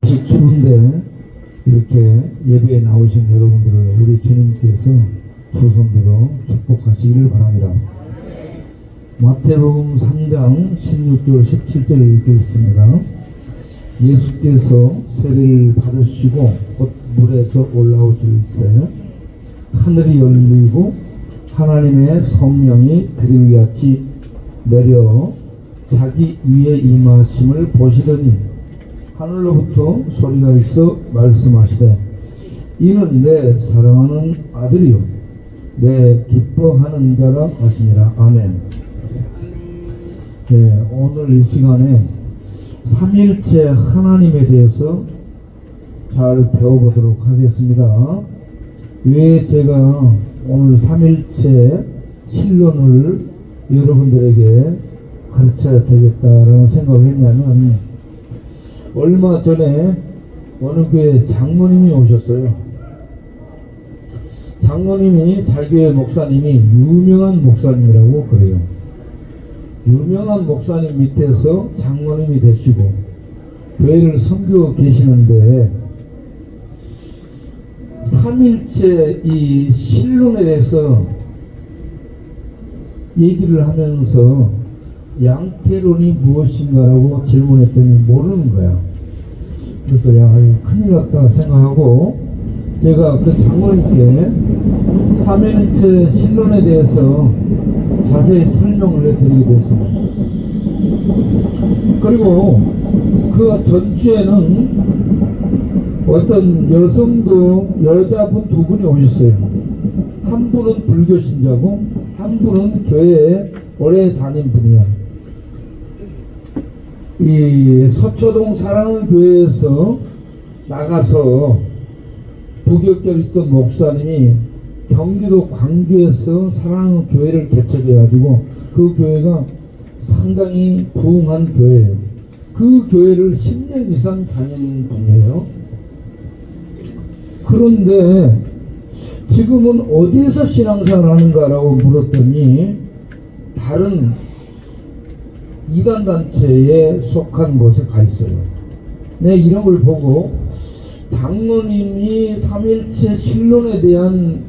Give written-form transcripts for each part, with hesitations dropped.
날씨 추운데 이렇게 예배에 나오신 여러분들을 우리 주님께서 두 손들어 축복하시기를 바랍니다. 마태복음 3장 16절 17절을 읽겠습니다. 예수께서 세례를 받으시고 곧 물에서 올라오실세 하늘이 열리고 하나님의 성령이 그들같이 내려 자기 위에 임하심을 보시더니 하늘로부터 소리가 있어 말씀하시되 이는 내 사랑하는 아들이요 내 기뻐하는 자라 하시니라. 아멘. 네, 오늘 이 시간에 삼일체 하나님에 대해서 잘 배워보도록 하겠습니다. 왜 제가 오늘 삼일체 신론을 여러분들에게 가르쳐야 되겠다라는 생각을 했냐면, 얼마 전에 어느 교회 장로님이 오셨어요. 장로님이 자기 교회 목사님이 유명한 목사님이라고 그래요. 유명한 목사님 밑에서 장로님이 되시고 교회를 섬기고 계시는데, 삼일체 이 신론에 대해서 얘기를 하면서 양태론이 무엇인가라고 질문했더니 모르는 거야. 그래서 야, 큰일 났다 생각하고 제가 그 장로님께 삼일체 신론에 대해서 자세히 설명을 해드리게 됐습니다. 그리고 그 전주에는 어떤 여자분 두 분이 오셨어요. 한 분은 불교 신자고 한 분은 교회에 오래 다닌 분이야. 이 서초동 사랑하는 교회에서 나가서 부교결 있던 목사님이 경기도 광주에서 사랑하는 교회를 개척해가지고 그 교회가 상당히 부흥한 교회예요. 그 교회를 10년 이상 다니는 분이에요. 그런데 지금은 어디에서 신앙생활 하는가라고 물었더니 다른 이단단체에 속한 곳에 가 있어요. 내 이런 걸 보고 장로님이 삼일체 신론에 대한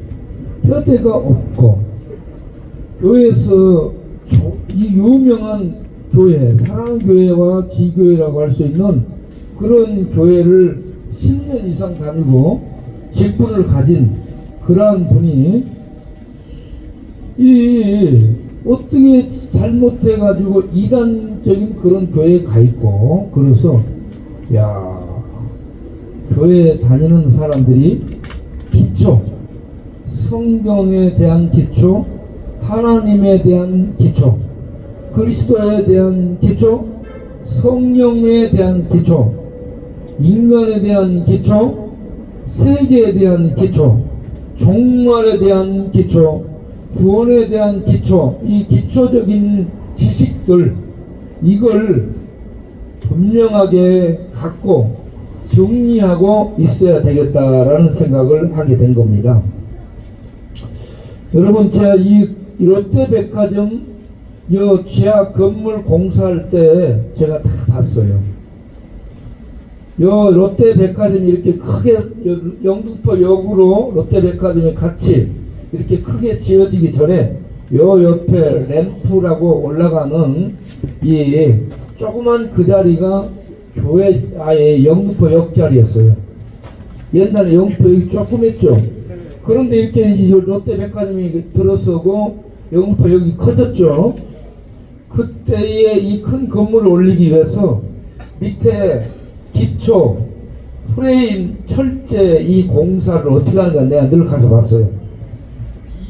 뼈대가 없고 교회에서 이 유명한 교회, 사랑교회와 지교회라고 할 수 있는 그런 교회를 10년 이상 다니고 직분을 가진 그러한 분이 어떻게 잘못해가지고 이단적인 그런 교회에 가 있고, 그래서 야, 교회 다니는 사람들이 기초, 성경에 대한 기초, 하나님에 대한 기초, 그리스도에 대한 기초, 성령에 대한 기초, 인간에 대한 기초, 세계에 대한 기초, 종말에 대한 기초, 구원에 대한 기초, 이 기초적인 지식들, 이걸 분명하게 갖고 정리하고 있어야 되겠다라는 생각을 하게 된 겁니다. 여러분, 제가 이 롯데백화점 이 지하 건물 공사할 때 제가 다 봤어요. 요 롯데백화점이 이렇게 크게 영등포역으로 롯데백화점이 같이 이렇게 크게 지어지기 전에 요 옆에 램프라고 올라가는 이 조그만 그 자리가 교회 아예 영등포역 자리였어요. 옛날에 영등포역이 조그맸죠. 그런데 이렇게 롯데백화점이 들어서고 영등포역이 커졌죠. 그때에 이 큰 건물을 올리기 위해서 밑에 기초, 프레임, 철제 이 공사를 어떻게 하는가 내가 늘 가서 봤어요.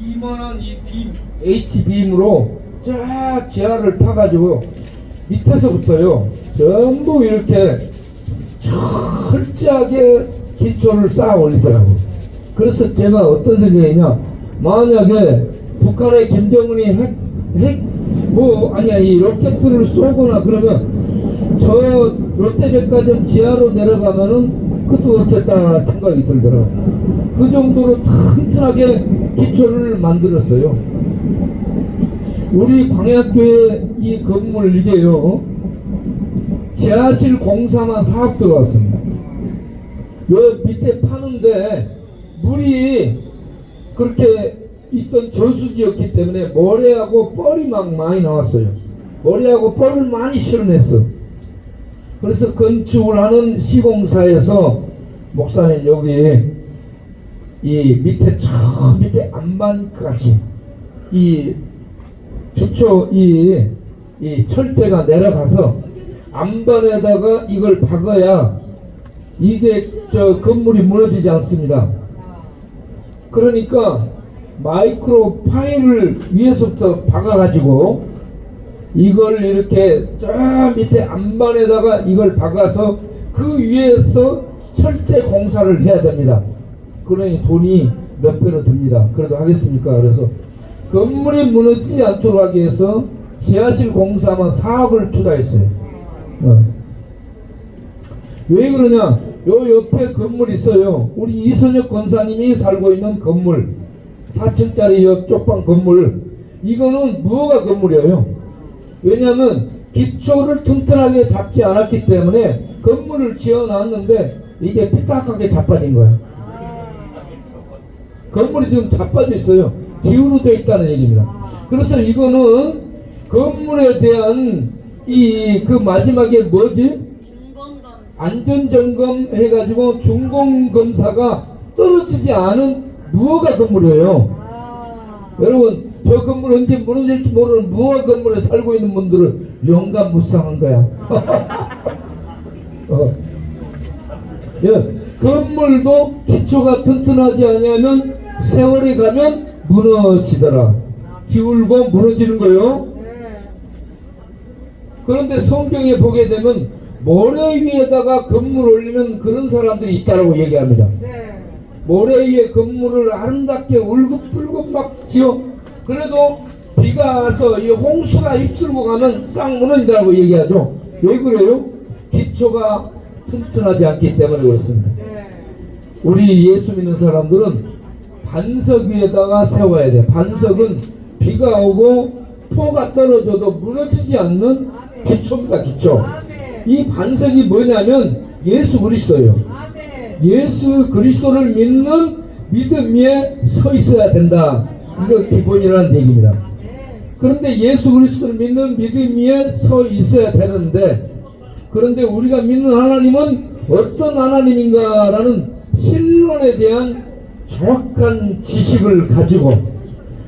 이만한 이 빔, H빔으로 쫙 지하를 파가지고 밑에서부터요 전부 이렇게 철저하게 기초를 쌓아 올리더라고. 그래서 제가 어떤 생각이냐, 만약에 북한의 김정은이 이 로켓을 쏘거나 그러면 저 롯데백화점 지하로 내려가면은 그것도 없겠다 생각이 들더라고요. 그 정도로 튼튼하게 기초를 만들었어요. 우리 광약교회 이 건물 이게요, 지하실 공사만 4억 들어갔습니다. 요 밑에 파는데 물이 그렇게 있던 저수지였기 때문에 모래하고 뻘이 막 많이 나왔어요. 모래하고 뻘을 많이 실어냈어. 그래서 건축을 하는 시공사에서 목사님 여기 이 밑에 저 밑에 안반까지 이 기초 이 철제가 내려가서 안반에다가 이걸 박아야 이게 저 건물이 무너지지 않습니다. 그러니까 마이크로 파일을 위에서부터 박아가지고 이걸 이렇게 저 밑에 안반에다가 이걸 박아서 그 위에서 철제 공사를 해야 됩니다. 그러니 돈이 몇 배로 듭니다. 그래도 하겠습니까? 그래서 건물이 무너지지 않도록 하기 위해서 지하실 공사만 4억을 투자했어요. 왜 그러냐? 요 옆에 건물 있어요. 우리 이선혁 권사님이 살고 있는 건물 4층짜리 요 쪽방 건물, 이거는 무허가 건물이에요. 왜냐하면 기초를 튼튼하게 잡지 않았기 때문에 건물을 지어놨는데 이게 삐딱하게 자빠진 거야. 건물이 지금 자빠져 있어요. 기울어져 있다는 얘기입니다. 그래서 이거는 건물에 대한 그 마지막에 뭐지? 안전점검 해가지고 중공검사가 떨어지지 않은 무허가 건물이에요. 여러분, 저 건물 언제 무너질지 모르는 무허가 건물에 살고 있는 분들은 영감무쌍한 거야. 예, 건물도 기초가 튼튼하지 않으면 세월이 가면 무너지더라. 기울고 무너지는 거요. 그런데 성경에 보게 되면 모래 위에다가 건물 올리면 그런 사람들이 있다라고 얘기합니다. 모래 위에 건물을 아름답게 울긋불긋 막 지어. 그래도 비가 와서 이 홍수가 휩쓸고 가면 싹 무너진다고 얘기하죠. 왜 그래요? 기초가 튼튼하지 않기 때문에 그렇습니다. 우리 예수 믿는 사람들은 반석 위에다가 세워야 돼. 반석은 비가 오고 포가 떨어져도 무너지지 않는 기초입니다. 기초. 이 반석이 뭐냐면 예수 그리스도예요. 예수 그리스도를 믿는 믿음 위에 서 있어야 된다. 이거 기본이라는 얘기입니다. 그런데 예수 그리스도를 믿는 믿음 위에 서 있어야 되는데, 그런데 우리가 믿는 하나님은 어떤 하나님인가라는 신론에 대한 정확한 지식을 가지고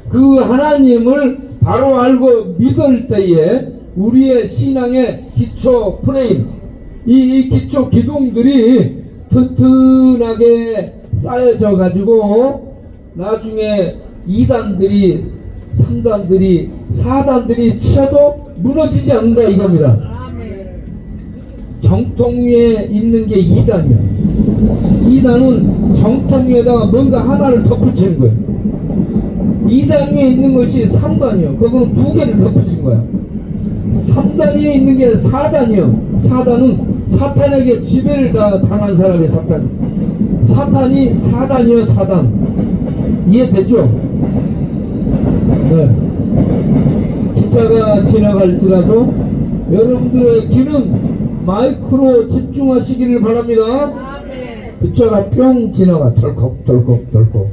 그 하나님을 바로 알고 믿을 때에 우리의 신앙의 기초 프레임, 이 기초 기둥들이 튼튼하게 쌓여져 가지고 나중에 2단들이 3단들이 4단들이 치어도 무너지지 않는다 이겁니다. 정통 위에 있는 게 2단이야. 2단은 정통 위에다가 뭔가 하나를 덧붙이는 거예요. 2단 위에 있는 것이 3단이요. 그거는 2개를 덧붙인 거야. 3단 위에 있는 게 4단이요. 4단은 사탄에게 지배를 다 당한 사람이 사탄. 사탄이 4단이요. 4단. 이해됐죠? 네. 기차가 지나갈지라도 여러분들의 귀는 마이크로 집중하시기를 바랍니다. 기차가 뿅 지나가. 덜컥.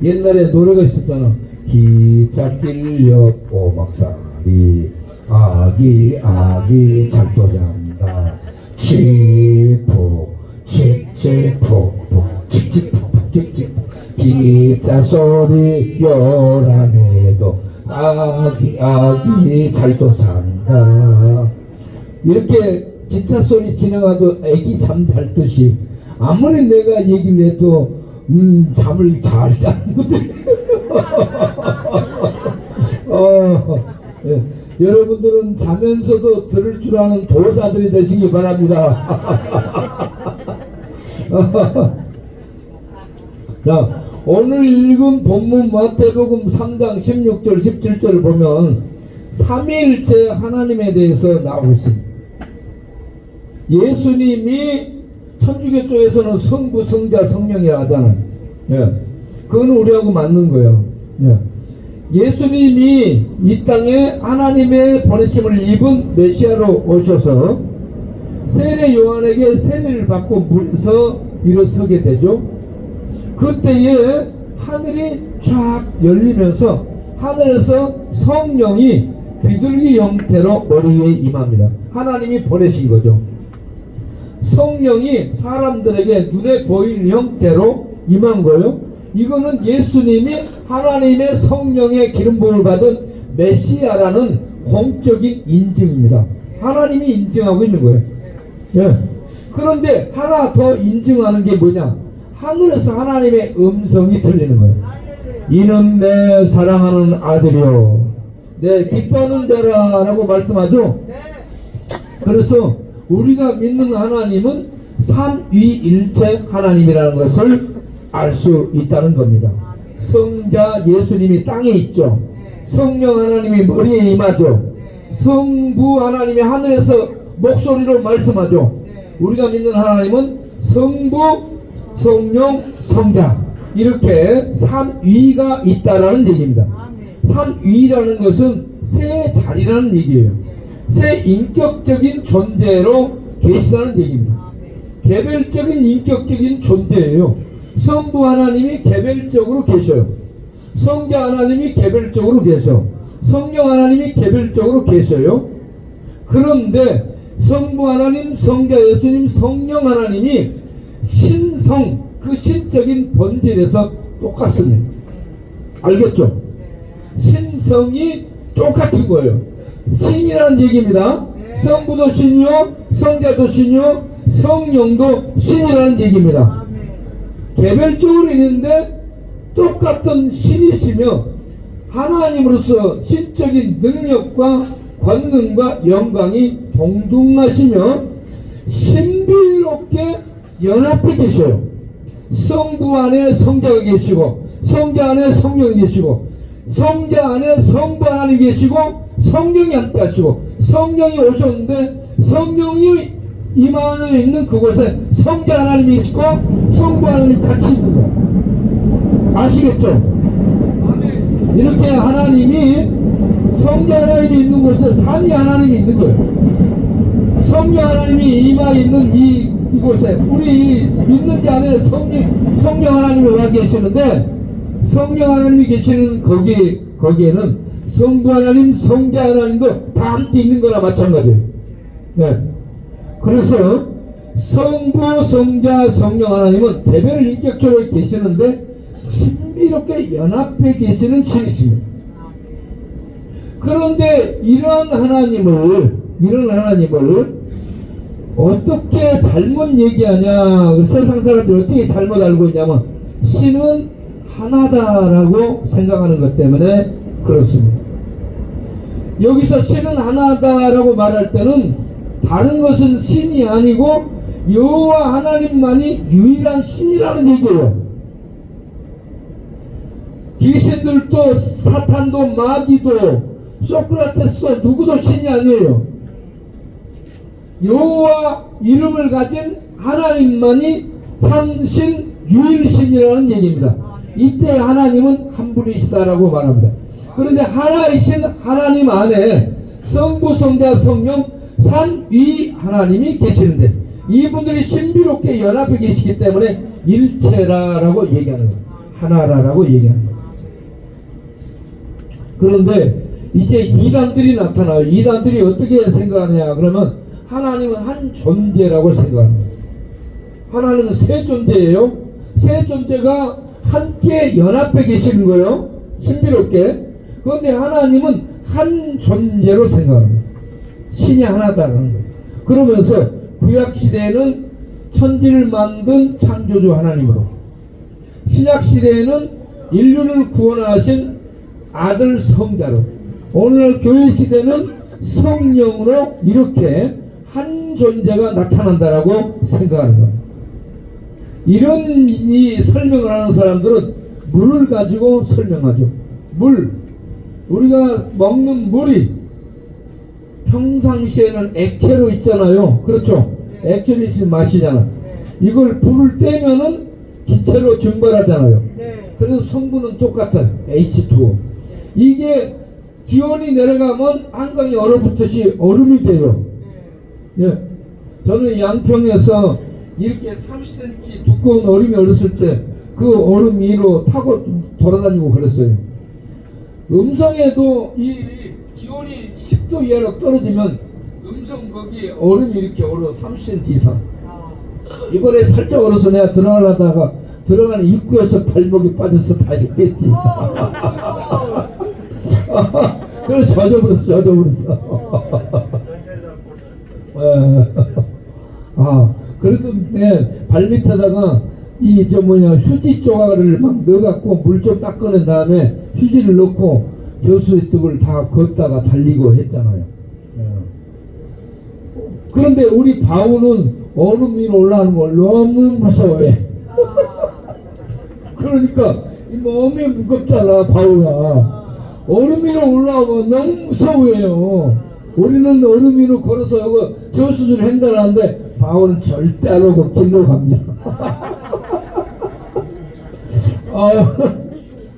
옛날에 노래가 있었잖아. 기찻길 옆 오막살이 아기 잘도 잔다. 칙푹 기차 소리 요란해도 아기 잘도 잔다. 이렇게 기차 소리 지나가도 애기 잠잘 듯이 아무리 내가 얘기를 해도 잠을 잘 자는 거지. 예. 여러분들은 자면서도 들을 줄 아는 도사들이 되시기 바랍니다. 자, 오늘 읽은 본문 마태복음 3장 16절 17절을 보면 삼위일체 하나님에 대해서 나오고 있습니다. 예수님이 천주교 쪽에서는 성부, 성자, 성령이라 하잖아요. 예. 그건 우리하고 맞는 거예요. 예. 예수님이 이 땅에 하나님의 보내심을 입은 메시아로 오셔서 세례 요한에게 세례를 받고 물에서 일어서게 되죠. 그때에 하늘이 쫙 열리면서 하늘에서 성령이 비둘기 형태로 머리 위에 임합니다. 하나님이 보내신 거죠. 성령이 사람들에게 눈에 보이는 형태로 임한 거예요. 이거는 예수님이 하나님의 성령의 기름 부음을 받은 메시아라는 공적인 인증입니다. 하나님이 인증하고 있는 거예요. 예. 그런데 하나 더 인증하는 게 뭐냐? 하늘에서 하나님의 음성이 들리는 거예요. 이는 내 사랑하는 아들이요 내 기뻐하는 자라라고 말씀하죠. 그래서 우리가 믿는 하나님은 삼위일체 하나님이라는 것을 알 수 있다는 겁니다. 성자 예수님이 땅에 있죠. 성령 하나님이 머리에 임하죠. 성부 하나님이 하늘에서 목소리로 말씀하죠. 우리가 믿는 하나님은 성부, 성령, 성자 이렇게 삼위가 있다라는 얘기입니다. 삼위라는 것은 세 자리라는 얘기예요. 세 인격적인 존재로 계시다는 얘기입니다. 개별적인 인격적인 존재예요. 성부 하나님이 개별적으로 계셔요. 성자 하나님이 개별적으로 계셔. 성령 하나님이 개별적으로 계셔요. 그런데 성부 하나님, 성자 예수님, 성령 하나님이 신성, 그 신적인 본질에서 똑같습니다. 알겠죠? 신성이 똑같은 거예요. 신이라는 얘기입니다. 성부도 신이요, 성자도 신이요, 성령도 신이라는 얘기입니다. 개별적으로 있는데 똑같은 신이시며 하나님으로서 신적인 능력과 권능과 영광이 동등하시며 신비롭게 연합해 계셔요. 성부 안에 성자가 계시고 성자 안에 성령이 계시고 성자 안에 성부 하나님이 계시고 성령이 함께 하시고 성령이 오셨는데 성령이 임하에 있는 그곳에 성자 하나님이 있고 성부 하나님이 같이 있는 거예요. 아시겠죠? 이렇게 하나님이 성자 하나님이 있는 곳에 삼위 하나님이 있는 거예요. 성령 하나님이 임하에 있는 이곳에 우리 믿는 자 안에 성령 하나님이 와 계시는데 성령 하나님이 계시는 거기에는 성부 하나님, 성자 하나님도 다 함께 있는 거나 마찬가지예요. 네. 그래서 성부, 성자, 성령 하나님은 개별 인격적으로 계시는데 신비롭게 연합해 계시는 신이십니다. 그런데 이런 하나님을 어떻게 잘못 얘기하냐, 세상 사람들이 어떻게 잘못 알고 있냐면 신은 하나다라고 생각하는 것 때문에 그렇습니다. 여기서 신은 하나다라고 말할 때는 다른 것은 신이 아니고 여호와 하나님만이 유일한 신이라는 얘기예요. 귀신들도 사탄도 마귀도 소크라테스도 누구도 신이 아니에요. 여호와 이름을 가진 하나님만이 참신 유일신이라는 얘기입니다. 이때 하나님은 한 분이시다라고 말합니다. 그런데 하나이신 하나님 안에 성부, 성자, 성령 삼위 하나님이 계시는데 이분들이 신비롭게 연합해 계시기 때문에 일체라라고 얘기하는 거예요. 하나라라고 얘기하는 거예요. 그런데 이제 이단들이 나타나요. 이단들이 어떻게 생각하냐 그러면 하나님은 한 존재라고 생각합니다. 하나님은 세 존재예요. 세 존재가 함께 연합해 계시는 거예요. 신비롭게. 그런데 하나님은 한 존재로 생각합니다. 신이 하나다라는 거예요. 그러면서 구약시대에는 천지를 만든 창조주 하나님으로, 신약시대에는 인류를 구원하신 아들 성자로, 오늘날 교회시대는 성령으로 이렇게 한 존재가 나타난다라고 생각하는 거예요. 이런 이 설명을 하는 사람들은 물을 가지고 설명하죠. 물, 우리가 먹는 물이 평상시에는 액체로 있잖아요. 그렇죠? 액체로 있으면 마시잖아. 이걸 불을 떼면은 기체로 증발하잖아요. 그래서 성분은 똑같아요. H2O. 이게 기온이 내려가면 한강이 얼어붙듯이 얼음이 돼요. 예. 저는 양평에서 이렇게 30cm 두꺼운 얼음이 얼었을 때 그 얼음 위로 타고 돌아다니고 그랬어요. 음성에도 이 기온이 10도 이하로 떨어지면 음성 거기에 얼음이 이렇게 얼어 30cm 이상. 이번에 살짝 얼어서 내가 들어가려다가 들어가는 입구에서 발목이 빠져서 다시 뺐지. 그래서 젖어버렸어. 그래도 내 발밑에다가 휴지 조각을 막 넣어갖고 물 좀 닦아낸 다음에 휴지를 넣고 교수의 떡을 다 걷다가 달리고 했잖아요. 그런데 우리 바우는 얼음 위로 올라가는 걸 너무 무서워해. 그러니까 몸이 무겁잖아. 바우가 얼음 위로 올라오면 너무 무서워해요. 우리는 얼음 위로 걸어서 저수지를 횡단하는데 바우는 절대 안 오고 길로 갑니다.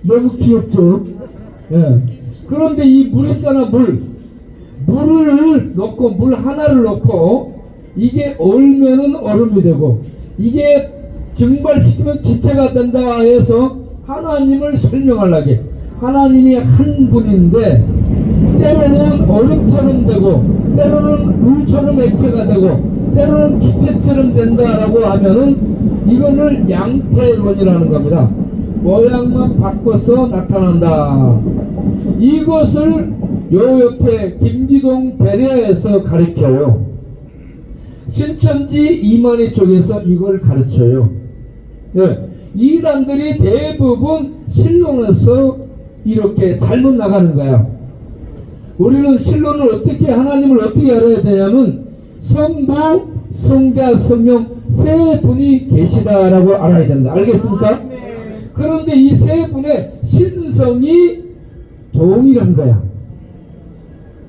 너무 귀엽죠. 예. 그런데 이 물 있잖아. 물을 넣고 물 하나를 넣고 이게 얼면은 얼음이 되고 이게 증발시키면 기체가 된다 해서 하나님을 설명하려고 하나님이 한 분인데 때로는 얼음처럼 되고 때로는 물처럼 액체가 되고 때로는 기체처럼 된다라고 하면은 이거를 양태론이라는 겁니다. 모양만 바꿔서 나타난다. 이것을 요 옆에 김기동 베레아에서 가르쳐요. 신천지 이만희 쪽에서 이걸 가르쳐요. 네. 이단들이 대부분 신론에서 이렇게 잘못 나가는 거야. 우리는 신론을 하나님을 어떻게 알아야 되냐면 성부, 성자, 성령 세 분이 계시다라고 알아야 된다. 알겠습니까? 그런데 이 세 분의 신성이 동일한 거야.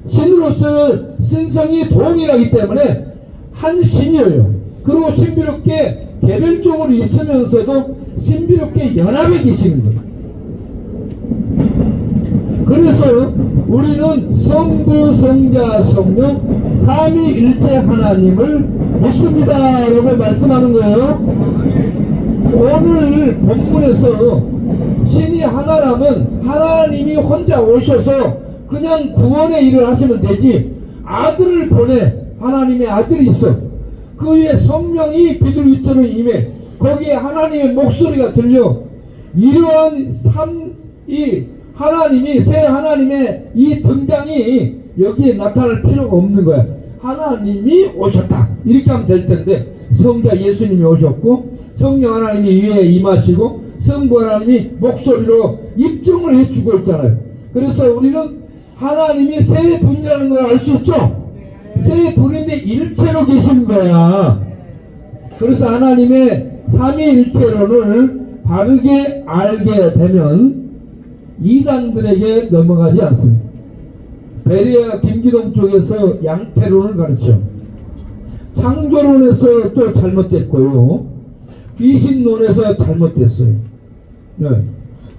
신으로서 신성이 동일하기 때문에 한 신이에요. 그리고 신비롭게 개별적으로 있으면서도 신비롭게 연합해 계시는 거예요. 그래서 우리는 성부, 성자, 성령 삼위일체 하나님을 믿습니다 라고 말씀하는 거예요. 오늘 본문에서 신이 하나라면 하나님이 혼자 오셔서 그냥 구원의 일을 하시면 되지, 아들을 보내. 하나님의 아들이 있어. 그 위에 성령이 비둘기처럼 임해. 거기에 하나님의 목소리가 들려. 이러한 새 하나님의 이 등장이 여기에 나타날 필요가 없는 거야. 하나님이 오셨다 이렇게 하면 될 텐데, 성자 예수님이 오셨고 성령 하나님이 위에 임하시고 성부 하나님이 목소리로 입증을 해주고 있잖아요. 그래서 우리는 하나님이 세 분이라는 걸 알 수 있죠. 세 분인데 일체로 계신 거야. 그래서 하나님의 삼위일체론을 바르게 알게 되면 이단들에게 넘어가지 않습니다. 베레아 김기동 쪽에서 양태론을 가르쳐. 창조론에서 또 잘못됐고요. 귀신론에서 잘못됐어요. 네.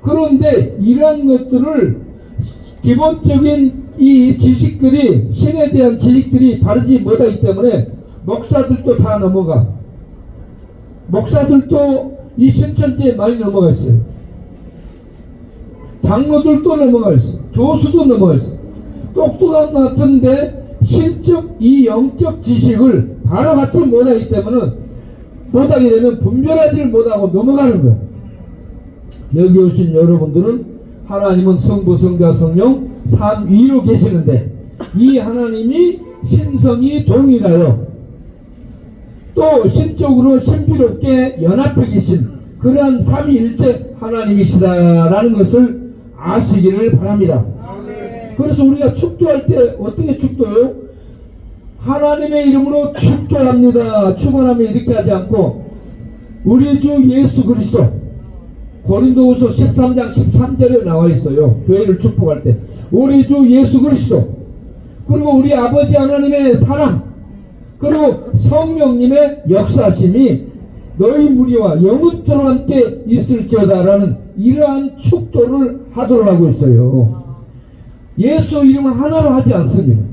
그런데 이러한 것들을 기본적인 이 지식들이, 신에 대한 지식들이 바르지 못하기 때문에 목사들도 다 넘어가. 목사들도 이 신천지에 많이 넘어가 있어요. 장로들도 넘어가 있어. 교수도 넘어가 있어. 똑똑한 것 같은데 신적 이 영적 지식을 바로같이 못하기 때문에 못하게 되면 분별하지를 못하고 넘어가는 거예요. 여기 오신 여러분들은 하나님은 성부, 성자, 성령 삼위로 계시는데 이 하나님이 신성이 동일하여 또 신적으로 신비롭게 연합해 계신 그러한 삼위일체 하나님이시다라는 것을 아시기를 바랍니다. 그래서 우리가 축도할 때 어떻게 축도해요? 하나님의 이름으로 축도합니다. 축원하면 이렇게 하지 않고 우리 주 예수 그리스도, 고린도후서 13장 13절에 나와 있어요. 교회를 축복할 때 우리 주 예수 그리스도, 그리고 우리 아버지 하나님의 사랑, 그리고 성령님의 역사심이 너희 무리와 영원토록 함께 있을지어다라는 이러한 축도를 하도록 하고 있어요. 예수 이름은 하나로 하지 않습니다.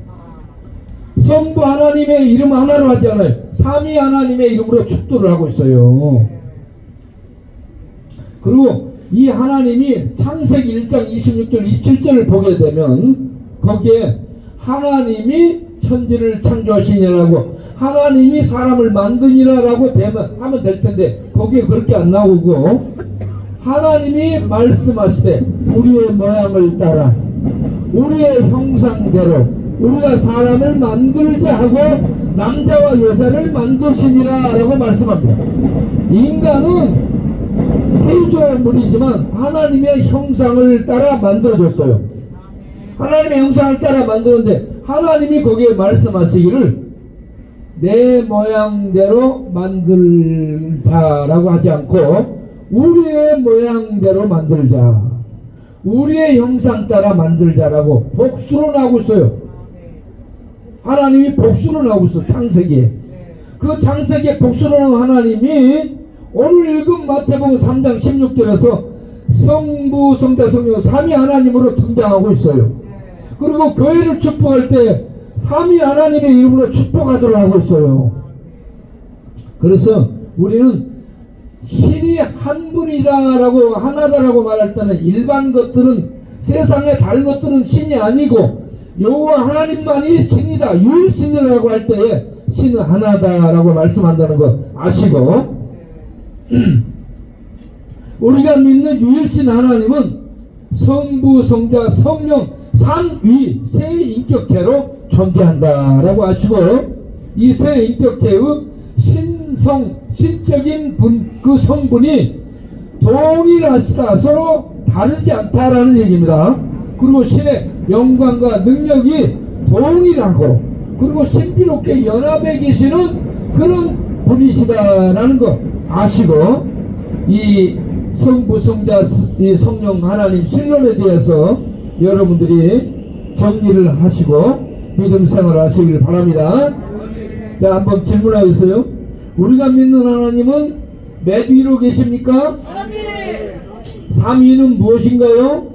성부 하나님의 이름은 하나로 하지 않아요. 삼위 하나님의 이름으로 축도를 하고 있어요. 그리고 이 하나님이 창세기 1장 26절 27절을 보게 되면 거기에 하나님이 천지를 창조하시니라고 하나님이 사람을 만드니라라고 하면 될 텐데 거기에 그렇게 안 나오고 하나님이 말씀하시되 우리의 모양을 따라 우리의 형상대로 우리가 사람을 만들자 하고 남자와 여자를 만드시니라 라고 말씀합니다. 인간은 피조물이지만 하나님의 형상을 따라 만들어졌어요. 하나님의 형상을 따라 만드는데 하나님이 거기에 말씀하시기를 내 모양대로 만들자라고 하지 않고 우리의 모양대로 만들자, 우리의 형상 따라 만들자라고 복수로 나오고 있어요. 하나님이 복수로 나오고 있어. 창세기에 그 창세기에 복수로 나온 하나님이 오늘 읽은 마태복음 3장 16절에서 성부 성자 성령 삼위 하나님으로 등장하고 있어요. 그리고 교회를 축복할 때 삼위 하나님의 이름으로 축복하도록 하고 있어요. 그래서 우리는 신이 한 분이다라고 하나다라고 말할 때는 일반 것들은 세상의 다른 것들은 신이 아니고 여호와 하나님만이 신이다 유일신이라고 할 때에 신은 하나다라고 말씀한다는 거 아시고 우리가 믿는 유일신 하나님은 성부 성자 성령 삼위 세 인격체로 존재한다라고 아시고 이 세 인격체의 신적인 그 성분이 동일하시다 서로 다르지 않다라는 얘기입니다. 그리고 신의 영광과 능력이 동일하고 그리고 신비롭게 연합해 계시는 그런 분이시다라는 거 아시고 이 성부 성자 이 성령 하나님 신론에 대해서 여러분들이 정리를 하시고 믿음 생활하시길 바랍니다. 자, 한번 질문하겠어요. 우리가 믿는 하나님은 몇 위로 계십니까? 삼위는 무엇인가요?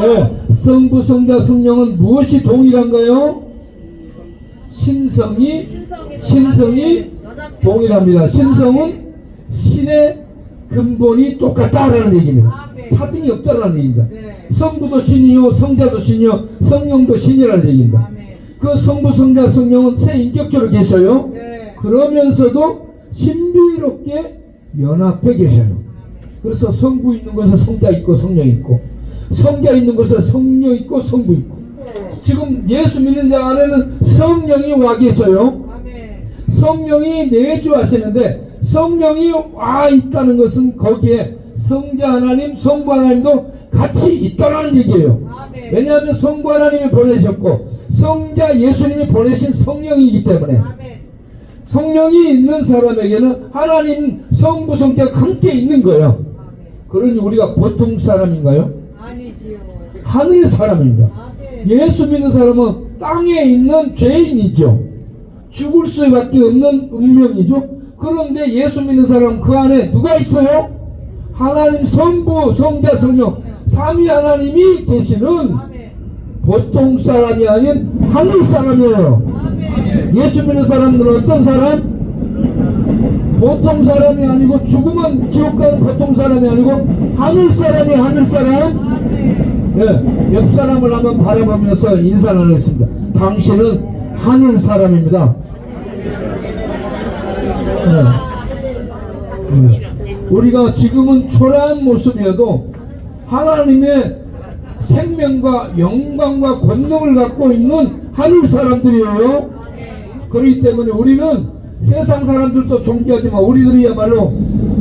네, 성부 성자 성령은 무엇이 동일한가요? 신성이 동일합니다. 신성은 신의 근본이 똑같다라는 얘기입니다. 차등이 없다라는 얘기입니다. 성부도 신이요 성자도 신이요 성령도 신이라는 얘기입니다. 그 성부 성자 성령은 세 인격체로 계셔요. 그러면서도 신비롭게 연합해 계셔요. 그래서 성부 있는 곳에 성자 있고 성령 있고 성자 있는 곳에 성령 있고 성부 있고 지금 예수 믿는 자 안에는 성령이 와 계셔요. 성령이 내주하시는데 성령이 와 있다는 것은 거기에 성자 하나님 성부 하나님도 같이 있다는 얘기예요. 왜냐하면 성부 하나님이 보내셨고 성자 예수님이 보내신 성령이기 때문에 성령이 있는 사람에게는 하나님 성부 성자가 함께 있는 거예요. 그러니 우리가 보통 사람인가요? 아니지요. 하늘 사람입니다. 예수 믿는 사람은 땅에 있는 죄인이죠. 죽을 수밖에 없는 운명이죠. 그런데 예수 믿는 사람은 그 안에 누가 있어요? 하나님 성부 성자 성령 삼위 하나님이 계시는 보통 사람이 아닌 하늘 사람이에요. 예수 믿는 사람들은 어떤 사람? 보통 사람이 아니고 죽으면 지옥 가는 보통 사람이 아니고 하늘 사람이 하늘 사람. 예, 옆 사람을 한번 바라보면서 인사를 하겠습니다. 당신은 하늘 사람입니다. 우리가 지금은 초라한 모습이어도 하나님의 생명과 영광과 권능을 갖고 있는 하늘 사람들이에요. 그렇기 때문에 우리는 세상 사람들도 존귀하지만 우리들이야말로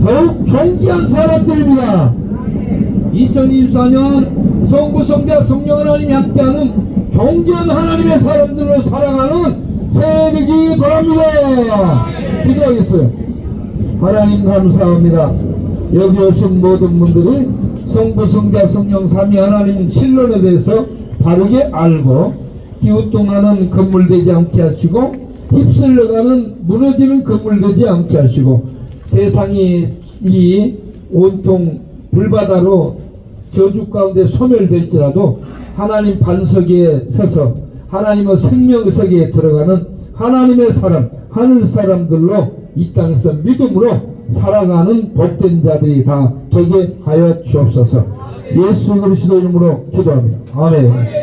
더욱 존귀한 사람들입니다. 2024년 성부 성자 성령 하나님이 함께하는 존귀한 하나님의 사람들로 살아가는 새 되기 바랍니다. 기도하겠어요. 하나님 감사합니다. 여기 오신 모든 분들이 성부 성자 성령 삼위 하나님 신론에 대해서 바르게 알고 기우뚱하는 건물 되지 않게 하시고 휩쓸려가는 무너지는 건물 되지 않게 하시고 세상이 이 온통 불바다로 저주 가운데 소멸될지라도 하나님 반석에 서서 하나님의 생명석에 들어가는 하나님의 사람, 하늘 사람들로 이 땅에서 믿음으로 살아가는 복된 자들이 다 되게 하여 주옵소서. 예수 그리스도 이름으로 기도합니다. 아멘.